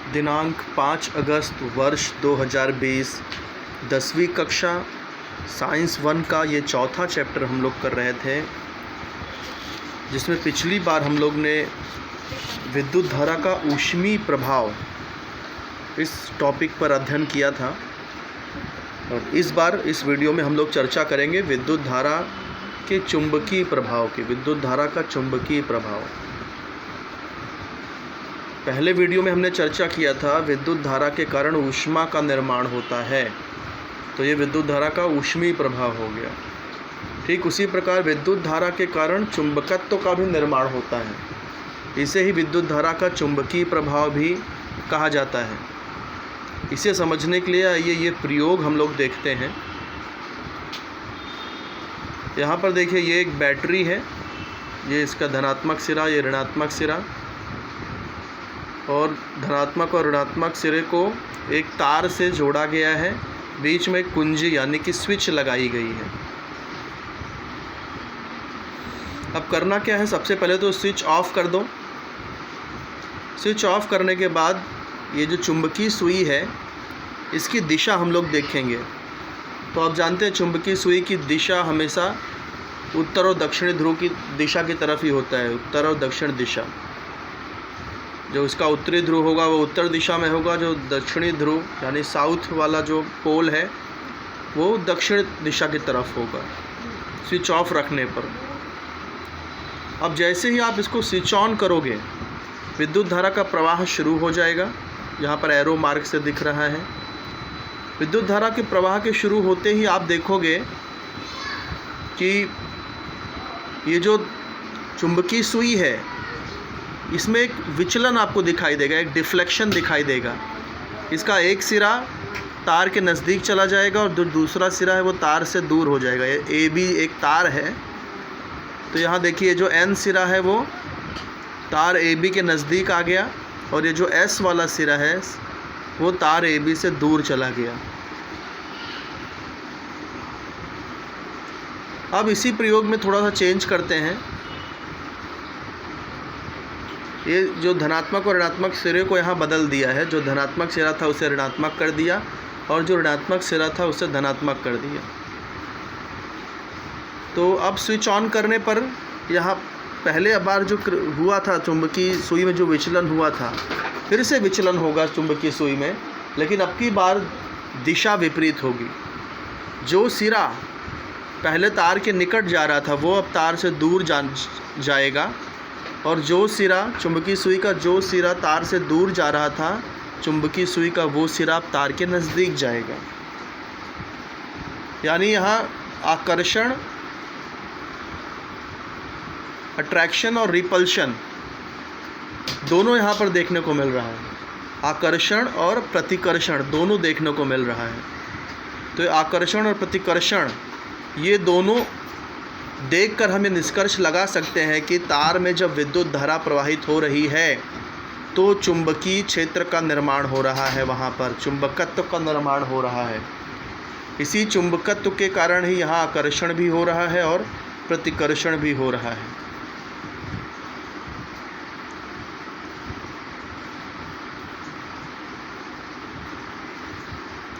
दिनांक 5 अगस्त वर्ष 2020 10वीं कक्षा साइंस 1 का ये चौथा चैप्टर हम लोग कर रहे थे, जिसमें पिछली बार हम लोग ने विद्युत धारा का ऊष्मीय प्रभाव इस टॉपिक पर अध्ययन किया था। और इस बार इस वीडियो में हम लोग चर्चा करेंगे विद्युत धारा के चुंबकीय प्रभाव की। विद्युत धारा का चुंबकीय प्रभाव, पहले वीडियो में हमने चर्चा किया था विद्युत धारा के कारण ऊष्मा का निर्माण होता है, तो ये विद्युत धारा का ऊष्मीय प्रभाव हो गया। ठीक उसी प्रकार विद्युत धारा के कारण चुंबकत्व का भी निर्माण होता है, इसे ही विद्युत धारा का चुंबकीय प्रभाव भी कहा जाता है। इसे समझने के लिए आइए ये प्रयोग हम लोग देखते हैं। यहाँ पर देखिए, ये एक बैटरी है, ये इसका धनात्मक सिरा, ये ऋणात्मक सिरा, और धनात्मक और ऋणात्मक सिरे को एक तार से जोड़ा गया है। बीच में एक कुंजी यानी कि स्विच लगाई गई है। अब करना क्या है, सबसे पहले तो स्विच ऑफ कर दो। स्विच ऑफ करने के बाद ये जो चुंबकीय सुई है इसकी दिशा हम लोग देखेंगे। तो आप जानते हैं चुंबकीय सुई की दिशा हमेशा उत्तर और दक्षिणी ध्रुव की दिशा की तरफ ही होता है, उत्तर और दक्षिण दिशा। जो इसका उत्तरी ध्रुव होगा वो उत्तर दिशा में होगा, जो दक्षिणी ध्रुव यानी साउथ वाला जो पोल है वो दक्षिण दिशा की तरफ होगा स्विच ऑफ रखने पर। अब जैसे ही आप इसको स्विच ऑन करोगे, विद्युत धारा का प्रवाह शुरू हो जाएगा। यहाँ पर एरो मार्क से दिख रहा है। विद्युत धारा के प्रवाह के शुरू होते ही आप देखोगे कि ये जो चुंबकीय सुई है इसमें एक विचलन आपको दिखाई देगा, एक डिफ्लेक्शन दिखाई देगा। इसका एक सिरा तार के नज़दीक चला जाएगा और दूसरा सिरा है वो तार से दूर हो जाएगा। ये ए बी एक तार है, तो यहाँ देखिए जो एन सिरा है वो तार ए बी के नज़दीक आ गया, और ये जो एस वाला सिरा है वो तार ए बी से दूर चला गया। अब इसी प्रयोग में थोड़ा सा चेंज करते हैं। ये जो धनात्मक और ऋणात्मक सिरे को यहाँ बदल दिया है। जो धनात्मक सिरा था उसे ऋणात्मक कर दिया, और जो ऋणात्मक सिरा था उसे धनात्मक कर दिया। तो अब स्विच ऑन करने पर यहाँ पहले बार जो हुआ था चुंबकीय सुई में जो विचलन हुआ था, फिर से विचलन होगा चुंबकीय सुई में, लेकिन अब की बार दिशा विपरीत होगी। जो सिरा पहले तार के निकट जा रहा था वो अब तार से दूर जाएगा, और जो सिरा चुंबकीय सुई का जो सिरा तार से दूर जा रहा था चुंबकीय सुई का, वो सिरा अब तार के नज़दीक जाएगा। यानी यहाँ आकर्षण, अट्रैक्शन और रिपल्शन दोनों यहाँ पर देखने को मिल रहा है। आकर्षण और प्रतिकर्षण दोनों देखने को मिल रहा है। तो आकर्षण और प्रतिकर्षण ये दोनों देखकर हमें निष्कर्ष लगा सकते हैं कि तार में जब विद्युत धारा प्रवाहित हो रही है तो चुंबकीय क्षेत्र का निर्माण हो रहा है, वहाँ पर चुंबकत्व का निर्माण हो रहा है। इसी चुंबकत्व के कारण ही यहाँ आकर्षण भी हो रहा है और प्रतिकर्षण भी हो रहा है।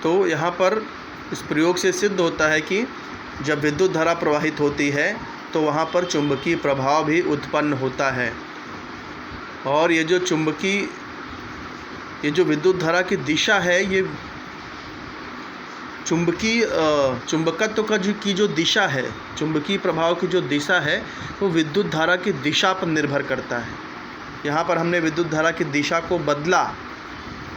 तो यहाँ पर इस प्रयोग से सिद्ध होता है कि जब विद्युत धारा प्रवाहित होती है तो वहाँ पर चुंबकीय प्रभाव भी उत्पन्न होता है। और ये जो विद्युत धारा की दिशा है, ये चुंबकत्व की जो दिशा है, चुंबकीय प्रभाव की जो दिशा है वो विद्युत धारा की दिशा पर निर्भर करता है। यहाँ पर हमने विद्युत धारा की दिशा को बदला,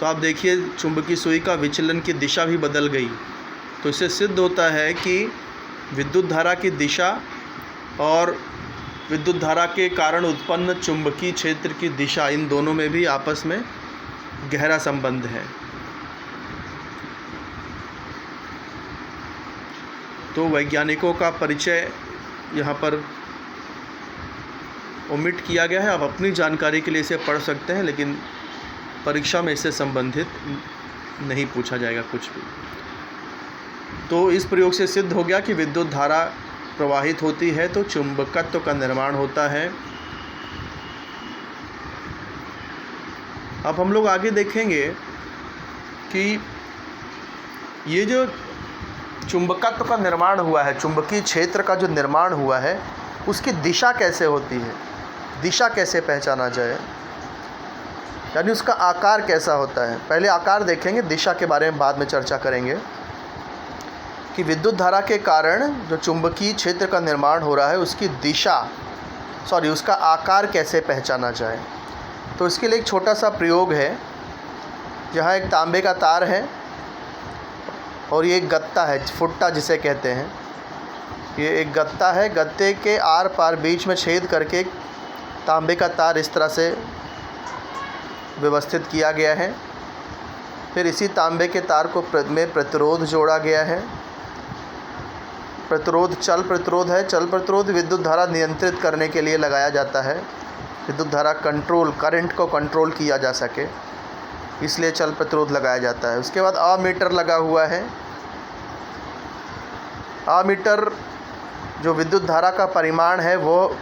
तो आप देखिए चुंबकीय सुई का विचलन की दिशा भी बदल गई। तो इससे सिद्ध होता है कि विद्युत धारा की दिशा और विद्युत धारा के कारण उत्पन्न चुंबकीय क्षेत्र की दिशा, इन दोनों में भी आपस में गहरा संबंध है। तो वैज्ञानिकों का परिचय यहाँ पर ओमिट किया गया है। आप अपनी जानकारी के लिए इसे पढ़ सकते हैं, लेकिन परीक्षा में इससे संबंधित नहीं पूछा जाएगा कुछ भी। तो इस प्रयोग से सिद्ध हो गया कि विद्युत धारा प्रवाहित होती है तो चुंबकत्व का निर्माण होता है। अब हम लोग आगे देखेंगे कि ये जो चुंबकत्व का निर्माण हुआ है, चुंबकीय क्षेत्र का जो निर्माण हुआ है, उसकी दिशा कैसे होती है, दिशा कैसे पहचाना जाए, यानी उसका आकार कैसा होता है। पहले आकार देखेंगे, दिशा के बारे में बाद में चर्चा करेंगे कि विद्युत धारा के कारण जो चुंबकीय क्षेत्र का निर्माण हो रहा है उसकी उसका आकार कैसे पहचाना जाए। तो इसके लिए एक छोटा सा प्रयोग है। जहाँ एक तांबे का तार है और ये एक गत्ता है, फुट्टा जिसे कहते हैं। ये एक गत्ता है, गत्ते के आर पार बीच में छेद करके एक तांबे का तार इस तरह से व्यवस्थित किया गया है। फिर इसी तांबे के तार को में प्रतिरोध जोड़ा गया है। प्रतिरोध चल प्रतिरोध है। चल प्रतिरोध विद्युत धारा नियंत्रित करने के लिए लगाया जाता है, विद्युत धारा करंट को कंट्रोल किया जा सके, इसलिए चल प्रतिरोध लगाया जाता है। उसके बाद अमीटर लगा हुआ है। अमीटर जो विद्युत धारा का परिमाण है वो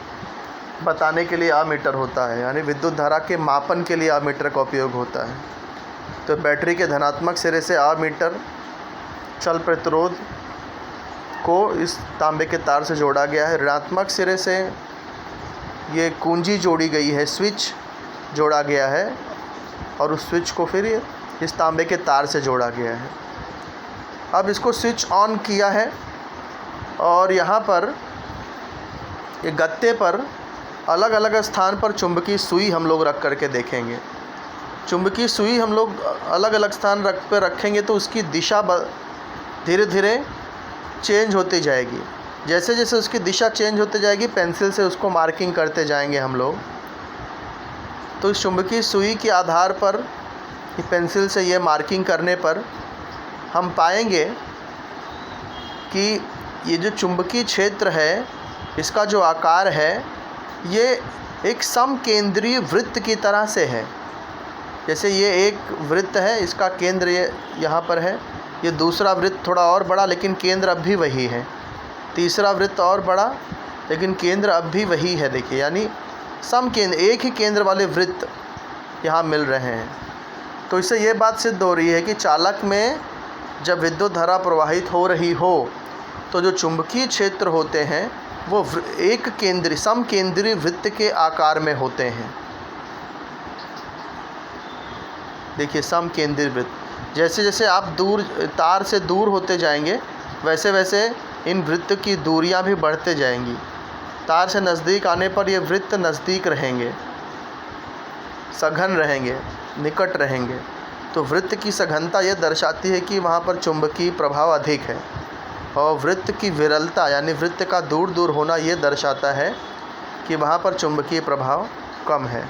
बताने के लिए अमीटर होता है, यानी विद्युत धारा के मापन के लिए अमीटर का उपयोग होता है। तो बैटरी के धनात्मक सिरे से अमीटर चल प्रतिरोध को इस तांबे के तार से जोड़ा गया है। ऋणात्मक सिरे से ये कुंजी जोड़ी गई है, स्विच जोड़ा गया है और उस स्विच को फिर इस तांबे के तार से जोड़ा गया है। अब इसको स्विच ऑन किया है और यहाँ पर ये गत्ते पर अलग अलग स्थान पर चुंबकीय सुई हम लोग रख करके देखेंगे। चुंबकीय सुई हम लोग अलग अलग स्थान पर रखेंगे तो उसकी दिशा धीरे धीरे चेंज होती जाएगी। जैसे जैसे उसकी दिशा चेंज होती जाएगी पेंसिल से उसको मार्किंग करते जाएंगे हम लोग। तो इस चुंबकीय सुई के आधार पर पेंसिल से ये मार्किंग करने पर हम पाएंगे कि ये जो चुंबकीय क्षेत्र है इसका जो आकार है ये एक समकेंद्रीय वृत्त की तरह से है। जैसे ये एक वृत्त है, इसका केंद्र ये यहाँ पर है, ये दूसरा वृत्त थोड़ा और बड़ा लेकिन केंद्र अब भी वही है, तीसरा वृत्त और बड़ा लेकिन केंद्र अब भी वही है। देखिए, यानी समकेंद्र, एक ही केंद्र वाले वृत्त यहाँ मिल रहे हैं। तो इससे ये बात सिद्ध हो रही है कि चालक में जब विद्युत धारा प्रवाहित हो रही हो तो जो चुंबकीय क्षेत्र होते हैं वो एक केंद्रीय समकेंद्रीय वृत्त के आकार में होते हैं। देखिए, समकेंद्रीय वृत्त, जैसे जैसे आप तार से दूर होते जाएंगे वैसे वैसे इन वृत्त की दूरियां भी बढ़ते जाएंगी। तार से नज़दीक आने पर ये वृत्त नज़दीक रहेंगे, सघन रहेंगे, निकट रहेंगे। तो वृत्त की सघनता ये दर्शाती है कि वहाँ पर चुंबकीय प्रभाव अधिक है, और वृत्त की विरलता यानी वृत्त का दूर दूर होना ये दर्शाता है कि वहाँ पर चुंबकीय प्रभाव कम है।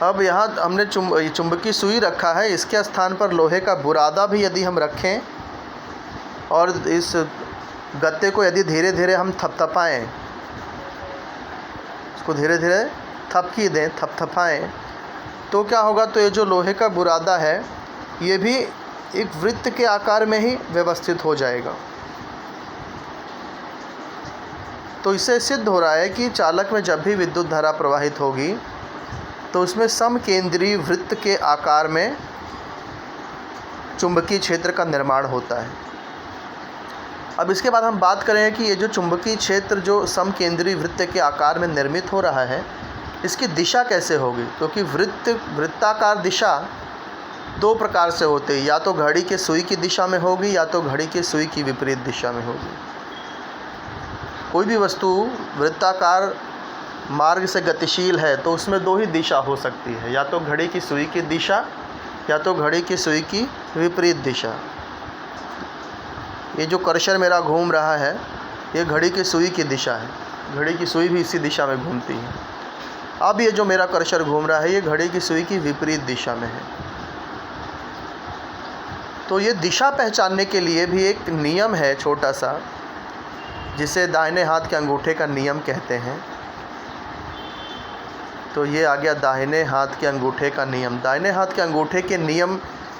अब यहाँ हमने चुंबकीय सुई रखा है, इसके स्थान पर लोहे का बुरादा भी यदि हम रखें और इस गत्ते को यदि धीरे धीरे हम थपथपाएँ, इसको धीरे धीरे थपकी दें, थपथपाएँ, तो क्या होगा, तो ये जो लोहे का बुरादा है ये भी एक वृत्त के आकार में ही व्यवस्थित हो जाएगा। तो इससे सिद्ध हो रहा है कि चालक में जब भी विद्युत धारा प्रवाहित होगी तो उसमें समकेंद्रीय वृत्त के आकार में चुंबकीय क्षेत्र का निर्माण होता है। अब इसके बाद हम बात करें कि ये जो चुंबकीय क्षेत्र जो समकेंद्रीय वृत्त के आकार में निर्मित हो रहा है इसकी दिशा कैसे होगी, क्योंकि वृत्ताकार दिशा दो प्रकार से होती है, या तो घड़ी के सुई की दिशा में होगी या तो घड़ी के सुई की विपरीत दिशा में होगी। कोई भी वस्तु वृत्ताकार मार्ग से गतिशील है तो उसमें दो ही दिशा हो सकती है, या तो घड़ी की सुई की दिशा या तो घड़ी की सुई की विपरीत दिशा। ये जो कर्सर मेरा घूम रहा है ये घड़ी की सुई की दिशा है, घड़ी की सुई भी इसी दिशा में घूमती है। अब ये जो मेरा कर्सर घूम रहा है ये घड़ी की सुई की विपरीत दिशा में है। तो ये दिशा पहचानने के लिए भी एक नियम है छोटा सा, जिसे दाहिने हाथ के अंगूठे का नियम कहते हैं। तो ये आ गया दाहिने हाथ के अंगूठे का नियम। दाहिने हाथ के अंगूठे के नियम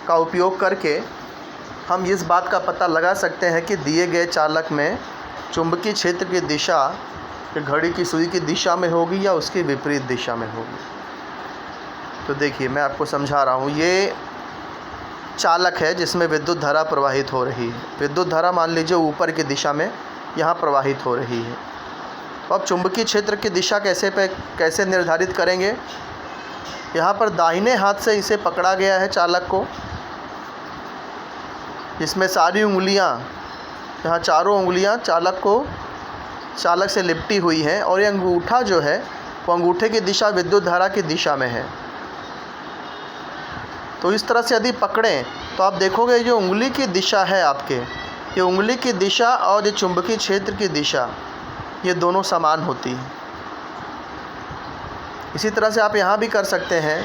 का उपयोग करके हम इस बात का पता लगा सकते हैं कि दिए गए चालक में चुंबकीय क्षेत्र की दिशा घड़ी की सुई की दिशा में होगी या उसकी विपरीत दिशा में होगी। तो देखिए मैं आपको समझा रहा हूँ, ये चालक है जिसमें विद्युत धारा प्रवाहित हो रही है। विद्युत धारा मान लीजिए ऊपर की दिशा में यहाँ प्रवाहित हो रही है। तो अब चुंबकीय क्षेत्र की दिशा कैसे निर्धारित करेंगे। यहाँ पर दाहिने हाथ से इसे पकड़ा गया है चालक को, जिसमें सारी उंगलियाँ, यहाँ चारों उंगलियाँ चालक से लिपटी हुई हैं, और ये अंगूठा जो है वो अंगूठे की दिशा विद्युत धारा की दिशा में है। तो इस तरह से यदि पकड़ें तो आप देखोगे जो उंगली की दिशा है आपके, ये उंगली की दिशा और ये चुंबकीय क्षेत्र की दिशा, ये दोनों समान होती है। इसी तरह से आप यहाँ भी कर सकते हैं।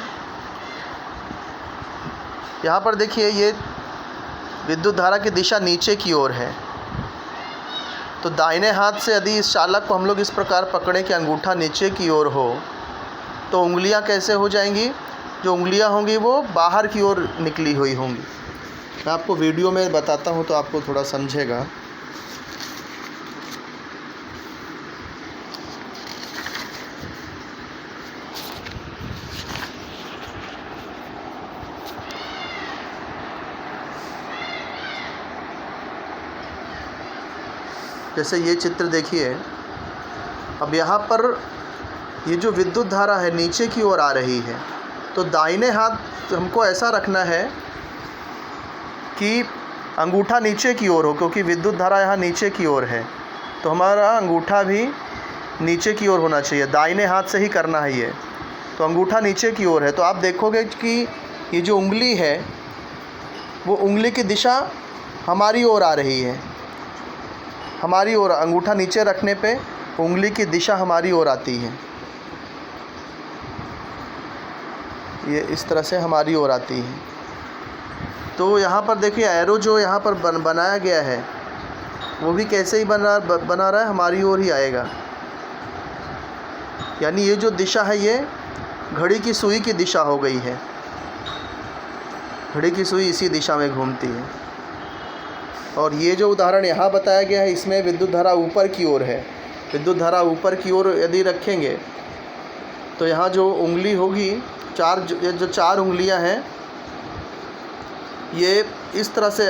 यहाँ पर देखिए ये विद्युत धारा की दिशा नीचे की ओर है, तो दाहिने हाथ से यदि इस चालक को हम लोग इस प्रकार पकड़ें कि अंगूठा नीचे की ओर हो, तो उंगलियां कैसे हो जाएंगी, जो उंगलियां होंगी वो बाहर की ओर निकली हुई होंगी। मैं आपको वीडियो में बताता हूं तो आपको थोड़ा समझेगा। जैसे ये चित्र देखिए, अब यहाँ पर ये जो विद्युत धारा है नीचे की ओर आ रही है, तो दाहिने हाथ हमको ऐसा रखना है कि अंगूठा नीचे की ओर हो, क्योंकि विद्युत धारा यहाँ नीचे की ओर है, तो हमारा अंगूठा भी नीचे की ओर होना चाहिए। दाहिने हाथ से ही करना है ये, तो अंगूठा नीचे की ओर है। तो आप देखोगे कि ये जो उंगली है वो उंगली की दिशा हमारी ओर आ रही है, हमारी ओर। अंगूठा नीचे रखने पे उंगली की दिशा हमारी ओर आती है, ये इस तरह से हमारी ओर आती है। तो यहाँ पर देखिए एरो जो यहाँ पर बनाया गया है वो भी कैसे ही बना रहा है, हमारी ओर ही आएगा। यानी ये जो दिशा है ये घड़ी की सुई की दिशा हो गई है, घड़ी की सुई इसी दिशा में घूमती है। और ये जो उदाहरण यहाँ बताया गया है इसमें विद्युत धारा ऊपर की ओर है। विद्युत धारा ऊपर की ओर यदि रखेंगे तो यहाँ जो उंगली होगी, जो चार उंगलियाँ हैं, ये इस तरह से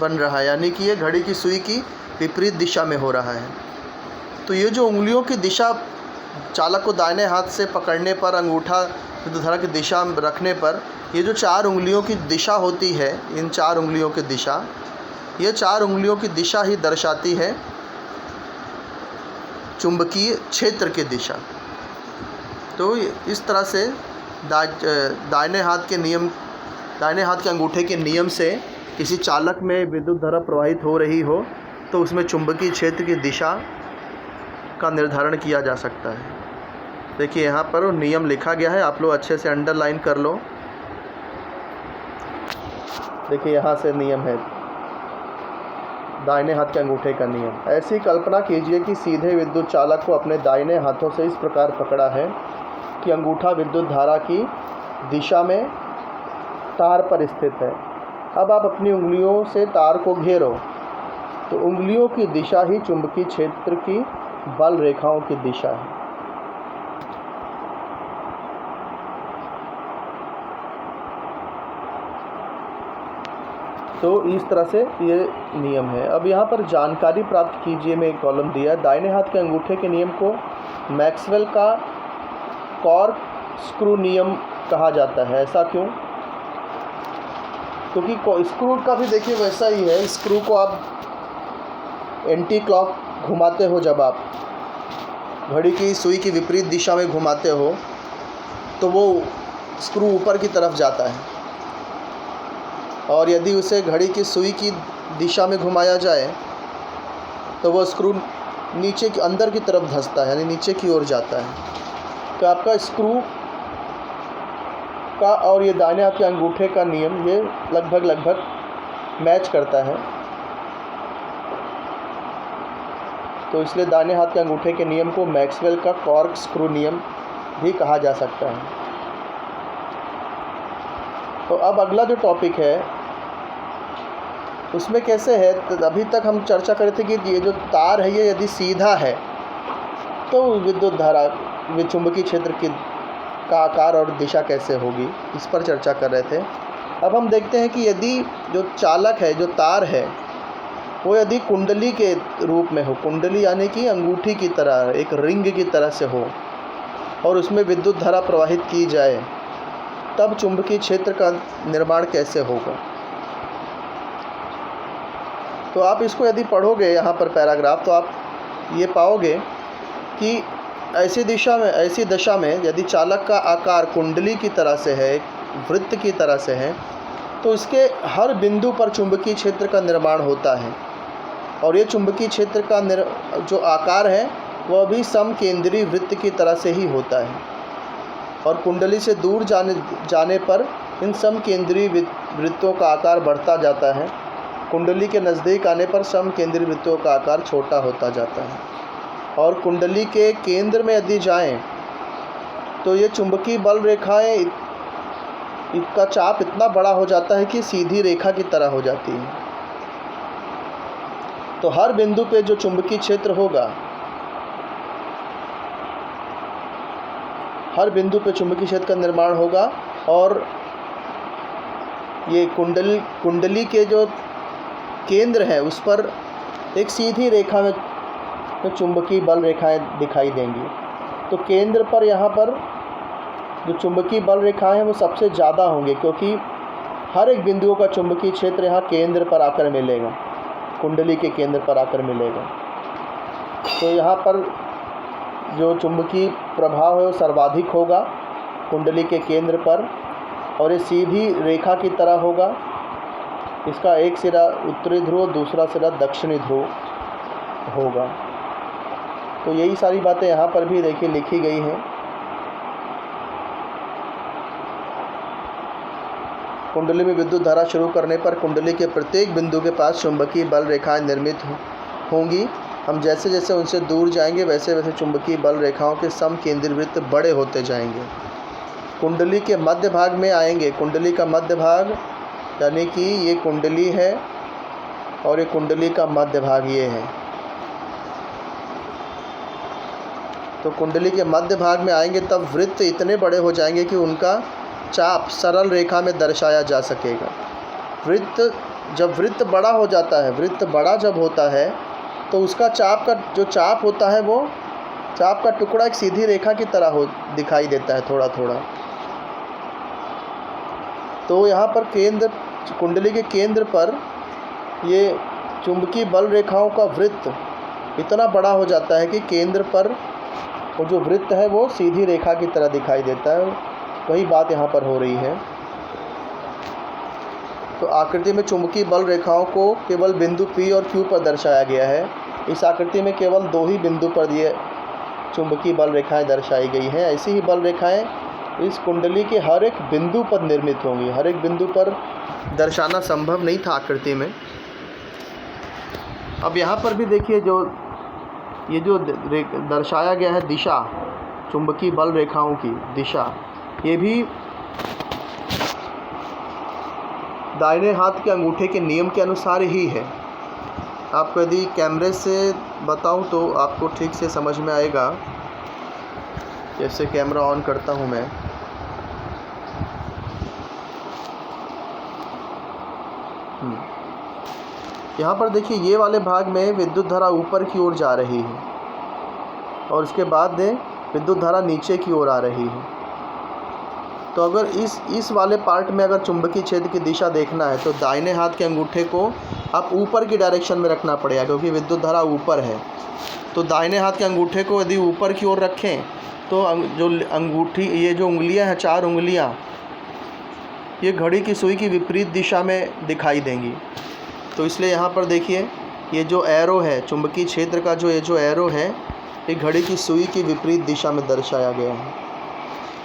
बन रहा है, यानी कि ये घड़ी की सुई की विपरीत दिशा में हो रहा है। तो ये जो उंगलियों की दिशा चालक को दाहिने हाथ से पकड़ने पर, अंगूठा विद्युत धारा की दिशा में रखने पर, ये जो चार उंगलियों की दिशा होती है, इन चार उंगलियों की दिशा, ये चार उंगलियों की दिशा ही दर्शाती है चुंबकीय क्षेत्र की दिशा। तो इस तरह से दाहिने हाथ के अंगूठे के नियम से किसी चालक में विद्युत धारा प्रवाहित हो रही हो तो उसमें चुंबकीय क्षेत्र की दिशा का निर्धारण किया जा सकता है। देखिए यहाँ पर नियम लिखा गया है, आप लोग अच्छे से अंडरलाइन कर लो। देखिए यहाँ से नियम है, दाहिने हाथ के अंगूठे का नियम। ऐसी कल्पना कीजिए कि सीधे विद्युत चालक को अपने दाहिने हाथों से इस प्रकार पकड़ा है कि अंगूठा विद्युत धारा की दिशा में तार पर स्थित है। अब आप अपनी उंगलियों से तार को घेरो, तो उंगलियों की दिशा ही चुंबकीय क्षेत्र की बल रेखाओं की दिशा है। तो इस तरह से ये नियम है। अब यहाँ पर जानकारी प्राप्त कीजिए में एक कॉलम दिया है। दाहिने हाथ के अंगूठे के नियम को मैक्सवेल का कॉर्क स्क्रू नियम कहा जाता है। ऐसा क्यों? क्योंकि स्क्रू का भी देखिए वैसा ही है। स्क्रू को आप एंटी क्लॉक घुमाते हो, जब आप घड़ी की सुई की विपरीत दिशा में घुमाते हो तो वो स्क्रू ऊपर की तरफ जाता है, और यदि उसे घड़ी की सुई की दिशा में घुमाया जाए तो वो स्क्रू नीचे की अंदर की तरफ धंसता है, यानी नीचे की ओर जाता है। तो आपका स्क्रू का और ये दाहिने हाथ के अंगूठे का नियम ये लगभग मैच करता है। तो इसलिए दाहिने हाथ के अंगूठे के नियम को मैक्सवेल का कॉर्क स्क्रू नियम भी कहा जा सकता है। तो अब अगला जो टॉपिक है उसमें कैसे है, तो अभी तक हम चर्चा कर रहे थे कि ये जो तार है ये यदि सीधा है तो विद्युत धारा चुंबकीय क्षेत्र की का आकार और दिशा कैसे होगी, इस पर चर्चा कर रहे थे। अब हम देखते हैं कि यदि जो चालक है, जो तार है, वो यदि कुंडली के रूप में हो, कुंडली यानी कि अंगूठी की तरह, एक रिंग की तरह से हो, और उसमें विद्युत धारा प्रवाहित की जाए, तब चुंबकीय क्षेत्र का निर्माण कैसे होगा। तो आप इसको यदि पढ़ोगे यहाँ पर पैराग्राफ, तो आप ये पाओगे कि ऐसी दशा में यदि चालक का आकार कुंडली की तरह से है, एक वृत्त की तरह से है, तो इसके हर बिंदु पर चुंबकीय क्षेत्र का निर्माण होता है। और ये चुंबकीय क्षेत्र का जो आकार है वह भी समकेंद्रीय वृत्त की तरह से ही होता है। और कुंडली से दूर जाने पर इन समकेंद्रीय वृत्तों का आकार बढ़ता जाता है। कुंडली के नज़दीक आने पर समकेंद्रीय वृत्तों का आकार छोटा होता जाता है। और कुंडली के केंद्र में यदि जाएं, तो ये चुंबकीय बल रेखाएं, इसका चाप इतना बड़ा हो जाता है कि सीधी रेखा की तरह हो जाती है। तो हर बिंदु पे जो चुंबकीय क्षेत्र होगा, हर बिंदु पे चुंबकीय क्षेत्र का निर्माण होगा। और ये कुंडली के जो केंद्र है उस पर एक सीधी रेखा में चुंबकीय बल रेखाएं दिखाई देंगी। तो केंद्र पर यहाँ पर जो चुंबकीय बल रेखाएं हैं वो सबसे ज़्यादा होंगे, क्योंकि हर एक बिंदुओं का चुंबकीय क्षेत्र यहाँ केंद्र पर आकर मिलेगा, कुंडली के केंद्र पर आकर मिलेगा। तो यहाँ पर जो चुंबकीय प्रभाव है वो सर्वाधिक होगा कुंडली के केंद्र पर, और ये सीधी रेखा की तरह होगा। इसका एक सिरा उत्तरी ध्रुव, दूसरा सिरा दक्षिणी ध्रुव होगा। तो यही सारी बातें यहाँ पर भी देखिए लिखी गई हैं। कुंडली में विद्युत धारा शुरू करने पर कुंडली के प्रत्येक बिंदु के पास चुंबकीय बल रेखाएं निर्मित होंगी। हम जैसे जैसे उनसे दूर जाएंगे वैसे वैसे चुंबकीय बल रेखाओं के समकेंद्रीय वृत्त बड़े होते जाएंगे। कुंडली के मध्य भाग में आएंगे। कुंडली का मध्य भाग यानी कि ये कुंडली है और ये कुंडली का मध्य भाग ये है। तो कुंडली के मध्य भाग में आएंगे तब वृत्त इतने बड़े हो जाएंगे कि उनका चाप सरल रेखा में दर्शाया जा सकेगा। वृत्त बड़ा हो जाता है, वृत्त बड़ा जब होता है तो उसका जो चाप होता है वो चाप का टुकड़ा एक सीधी रेखा की तरह दिखाई देता है थोड़ा थोड़ा। तो यहाँ पर कुंडली के केंद्र पर ये चुंबकीय बल रेखाओं का वृत्त इतना बड़ा हो जाता है कि केंद्र पर वो जो वृत्त है वो सीधी रेखा की तरह दिखाई देता है। वही बात यहाँ पर हो रही है। तो आकृति में चुंबकीय बल रेखाओं को केवल बिंदु P और Q पर दर्शाया गया है। इस आकृति में केवल 2 ही बिंदु पर ये चुंबकीय बल रेखाएं दर्शाई गई हैं। ऐसी ही बल रेखाएं इस कुंडली के हर एक बिंदु पर निर्मित होंगी। हर एक बिंदु पर दर्शाना संभव नहीं था आकृति में। अब यहाँ पर भी देखिए ये जो दर्शाया गया है दिशा, चुंबकीय बल रेखाओं की दिशा, ये भी दाहिने हाथ के अंगूठे के नियम के अनुसार ही है। आपको यदि कैमरे से बताऊं तो आपको ठीक से समझ में आएगा। जैसे कैमरा ऑन करता हूं मैं, यहाँ पर देखिए ये वाले भाग में विद्युत धारा ऊपर की ओर जा रही है और इसके बाद विद्युत धारा नीचे की ओर आ रही है। तो अगर इस वाले पार्ट में अगर चुंबकीय क्षेत्र की दिशा देखना है तो दाहिने हाथ के अंगूठे को आप ऊपर की डायरेक्शन में रखना पड़ेगा, क्योंकि विद्युत धारा ऊपर है। तो दाहिने हाथ के अंगूठे को यदि ऊपर की ओर रखें तो जो अंगूठी, ये जो उंगलियां हैं, 4 उंगलियां, ये घड़ी की सुई की विपरीत दिशा में दिखाई देंगी। तो इसलिए यहाँ पर देखिए ये जो एरो है, चुंबकीय क्षेत्र का ये जो एरो है, ये घड़ी की सुई की विपरीत दिशा में दर्शाया गया है।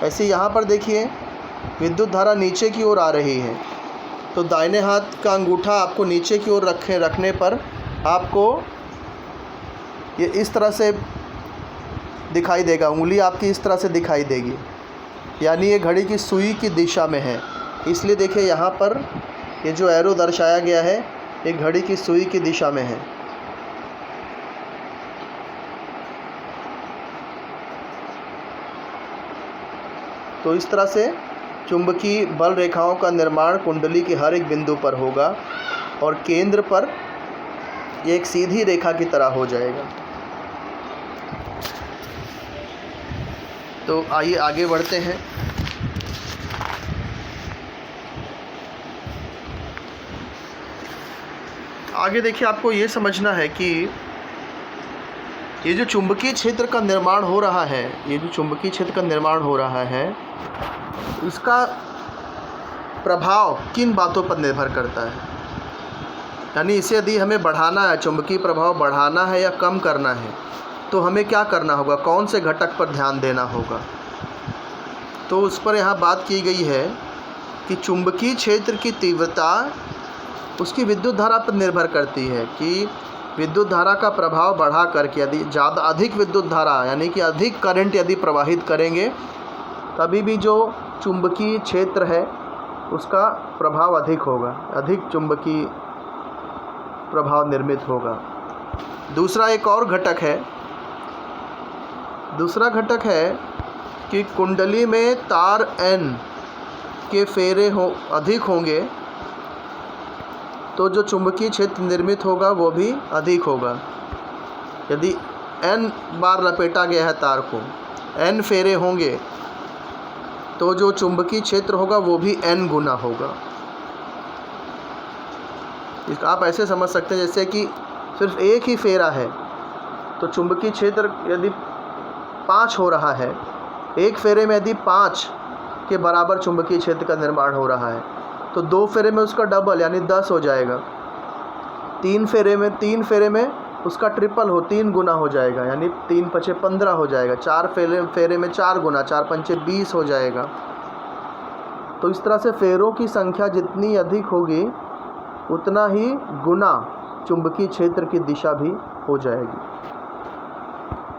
ऐसे यहाँ पर देखिए विद्युत धारा नीचे की ओर आ रही है, तो दाहिने हाथ का अंगूठा आपको नीचे की ओर रखने पर आपको ये इस तरह से दिखाई देगा। उंगली आपकी इस तरह से दिखाई देगी, यानी ये घड़ी की सुई की दिशा में है। इसलिए देखिए यहाँ पर ये जो एरो दर्शाया गया है ये घड़ी की सुई की दिशा में है। तो इस तरह से चुंबकीय बल रेखाओं का निर्माण कुंडली के हर एक बिंदु पर होगा और केंद्र पर एक सीधी रेखा की तरह हो जाएगा। तो आइए आगे बढ़ते हैं। आगे देखिए, आपको ये समझना है कि ये जो चुंबकीय क्षेत्र का निर्माण हो रहा है, इसका प्रभाव किन बातों पर निर्भर करता है। यानी इसे यदि हमें बढ़ाना है, चुंबकीय प्रभाव बढ़ाना है या कम करना है, तो हमें क्या करना होगा, कौन से घटक पर ध्यान देना होगा। तो उस पर यहाँ बात की गई है कि चुंबकीय क्षेत्र की तीव्रता उसकी विद्युत धारा पर निर्भर करती है, कि विद्युत धारा का प्रभाव बढ़ा करके यदि ज़्यादा अधिक विद्युत धारा यानी कि अधिक करंट यदि प्रवाहित करेंगे, तभी भी जो चुंबकीय क्षेत्र है उसका प्रभाव अधिक होगा, अधिक चुंबकीय प्रभाव निर्मित होगा। दूसरा घटक है कि कुंडली में तार N के फेरे अधिक होंगे तो जो चुंबकीय क्षेत्र निर्मित होगा वो भी अधिक होगा। यदि N बार लपेटा गया है तार को, N फेरे होंगे, तो जो चुंबकीय क्षेत्र होगा वो भी N गुना होगा। आप ऐसे समझ सकते हैं जैसे कि सिर्फ एक ही फेरा है तो चुंबकीय क्षेत्र यदि 5 हो रहा है, एक फेरे में यदि 5 के बराबर चुंबकीय क्षेत्र का निर्माण हो रहा है, तो 2 फेरे में उसका डबल यानी 10 हो जाएगा। 3 फेरे में उसका ट्रिपल 3 गुना हो जाएगा, यानी 3 पचे 15 हो जाएगा। 4 फेरे में 4 गुना, 4 पंचे 20 हो जाएगा। तो इस तरह से फेरों की संख्या जितनी अधिक होगी उतना ही गुना चुंबकीय क्षेत्र की दिशा भी हो जाएगी।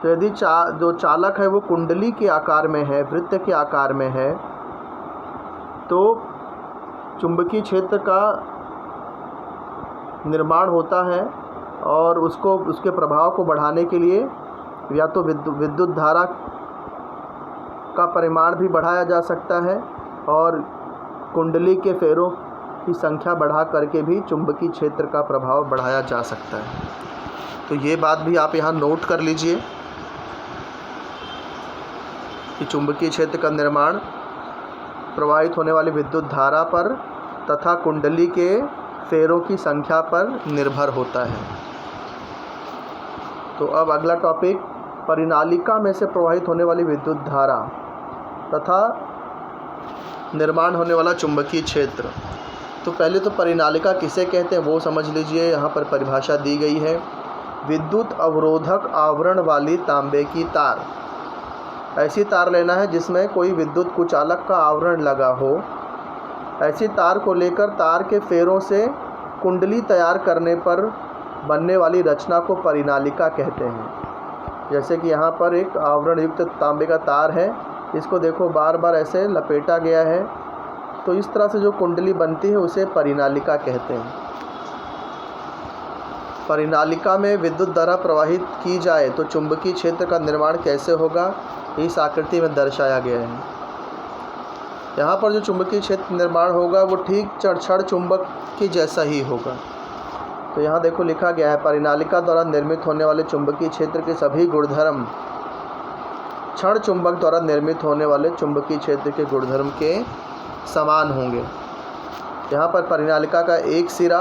तो यदि जो चालक है वो कुंडली के आकार में है, वृत्त के आकार में है, तो चुंबकीय क्षेत्र का निर्माण होता है और उसके प्रभाव को बढ़ाने के लिए या तो विद्युत धारा का परिमाण भी बढ़ाया जा सकता है और कुंडली के फेरों की संख्या बढ़ा करके भी चुंबकीय क्षेत्र का प्रभाव बढ़ाया जा सकता है। तो ये बात भी आप यहाँ नोट कर लीजिए कि चुंबकीय क्षेत्र का निर्माण प्रवाहित होने वाली विद्युत धारा पर तथा कुंडली के फेरों की संख्या पर निर्भर होता है। तो अब अगला टॉपिक, परिनालिका में से प्रवाहित होने वाली विद्युत धारा तथा निर्माण होने वाला चुंबकीय क्षेत्र। तो पहले तो परिनालिका किसे कहते हैं वो समझ लीजिए। यहाँ पर परिभाषा दी गई है, विद्युत अवरोधक आवरण वाली तांबे की तार। ऐसी तार लेना है जिसमें कोई विद्युत कुचालक का आवरण लगा हो। ऐसी तार को लेकर तार के फेरों से कुंडली तैयार करने पर बनने वाली रचना को परिनालिका कहते हैं। जैसे कि यहाँ पर एक आवरण युक्त तांबे का तार है, इसको देखो बार बार ऐसे लपेटा गया है, तो इस तरह से जो कुंडली बनती है उसे परिनालिका कहते हैं। परिनालिका में विद्युत धारा प्रवाहित की जाए तो चुंबकीय क्षेत्र का निर्माण कैसे होगा, इस आकृति में दर्शाया गया है। यहाँ पर जो चुंबकीय क्षेत्र निर्माण होगा वो ठीक क्षण चुंबक के जैसा ही होगा। तो यहाँ देखो लिखा गया है, परिनालिका द्वारा निर्मित होने वाले चुंबकीय क्षेत्र के सभी गुणधर्म क्षण चुंबक द्वारा निर्मित होने वाले चुंबकीय क्षेत्र के गुणधर्म के समान होंगे। यहाँ पर परिनालिका का एक सिरा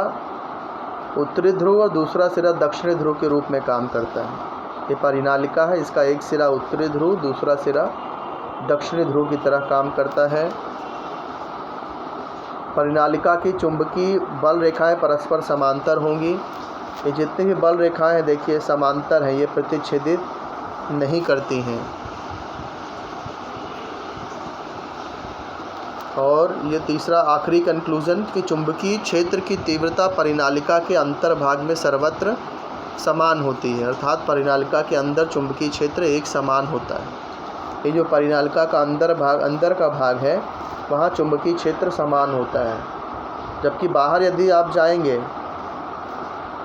उत्तरी ध्रुव और दूसरा सिरा दक्षिणी ध्रुव के रूप में काम करता है। ये परिनालिका है, इसका एक सिरा उत्तरी ध्रुव, दूसरा सिरा दक्षिणी ध्रुव की तरह काम करता है। परिनालिका की चुंबकीय बल रेखाएं परस्पर समांतर होंगी। ये जितनी भी बल रेखाएं हैं देखिए समांतर हैं, ये प्रतिच्छेदित नहीं करती हैं। और ये तीसरा आखिरी कंक्लूजन कि चुंबकीय क्षेत्र की तीव्रता परिनालिका के अंतर्भाग में सर्वत्र समान होती है, अर्थात परिनालिका के अंदर चुंबकीय क्षेत्र एक समान होता है। ये जो परिनालिका का अंदर का भाग है वहाँ चुंबकीय क्षेत्र समान होता है, जबकि बाहर यदि आप जाएंगे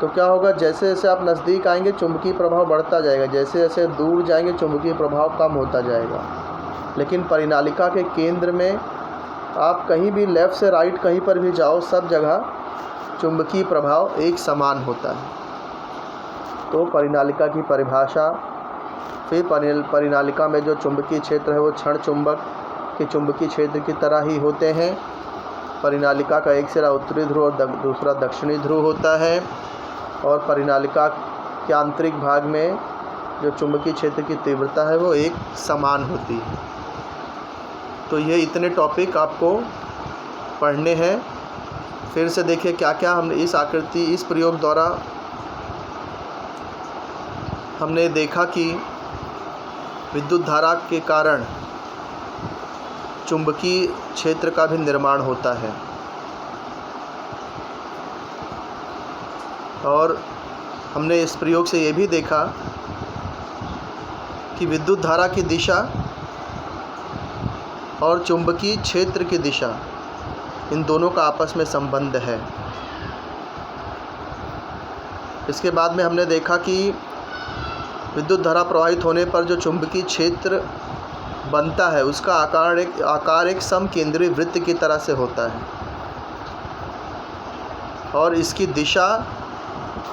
तो क्या होगा, जैसे जैसे आप नज़दीक आएंगे चुंबकीय प्रभाव बढ़ता जाएगा, जैसे जैसे दूर जाएंगे चुंबकीय प्रभाव कम होता जाएगा। लेकिन परिनालिका के केंद्र में आप कहीं भी लेफ़्ट से राइट कहीं पर भी जाओ, सब जगह चुंबकीय प्रभाव एक समान होता है। तो परिनालिका की परिभाषा, फिर परिनालिका में जो चुंबकीय क्षेत्र है वो क्षण चुंबक के चुंबकीय क्षेत्र की तरह ही होते हैं। परिनालिका का एक सिरा उत्तरी ध्रुव और दूसरा दक्षिणी ध्रुव होता है, और परिनालिका के आंतरिक भाग में जो चुंबकीय क्षेत्र की तीव्रता है वो एक समान होती है। तो ये इतने टॉपिक आपको पढ़ने हैं। फिर से देखिए क्या क्या हमने इस प्रयोग द्वारा हमने देखा कि विद्युत धारा के कारण चुंबकीय क्षेत्र का भी निर्माण होता है, और हमने इस प्रयोग से ये भी देखा कि विद्युत धारा की दिशा और चुंबकीय क्षेत्र की दिशा, इन दोनों का आपस में संबंध है। इसके बाद में हमने देखा कि विद्युत धारा प्रवाहित होने पर जो चुंबकीय क्षेत्र बनता है उसका आकार एक समकेंद्रीय वृत्त की तरह से होता है, और इसकी दिशा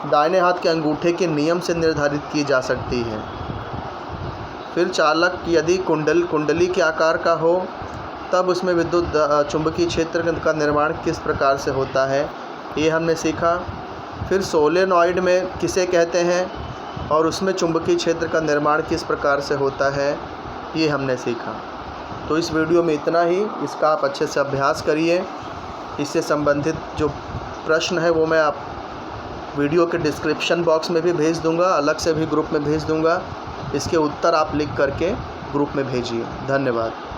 दाहिने हाथ के अंगूठे के नियम से निर्धारित की जा सकती है। फिर चालक यदि कुंडली के आकार का हो तब उसमें विद्युत चुंबकीय क्षेत्र का निर्माण किस प्रकार से होता है, ये हमने सीखा। फिर सोलेनॉइड में किसे कहते हैं और उसमें चुंबकीय क्षेत्र का निर्माण किस प्रकार से होता है, ये हमने सीखा। तो इस वीडियो में इतना ही। इसका आप अच्छे से अभ्यास करिए। इससे संबंधित जो प्रश्न है वो मैं आप वीडियो के डिस्क्रिप्शन बॉक्स में भी भेज दूंगा, अलग से भी ग्रुप में भेज दूंगा। इसके उत्तर आप लिख करके ग्रुप में भेजिए। धन्यवाद।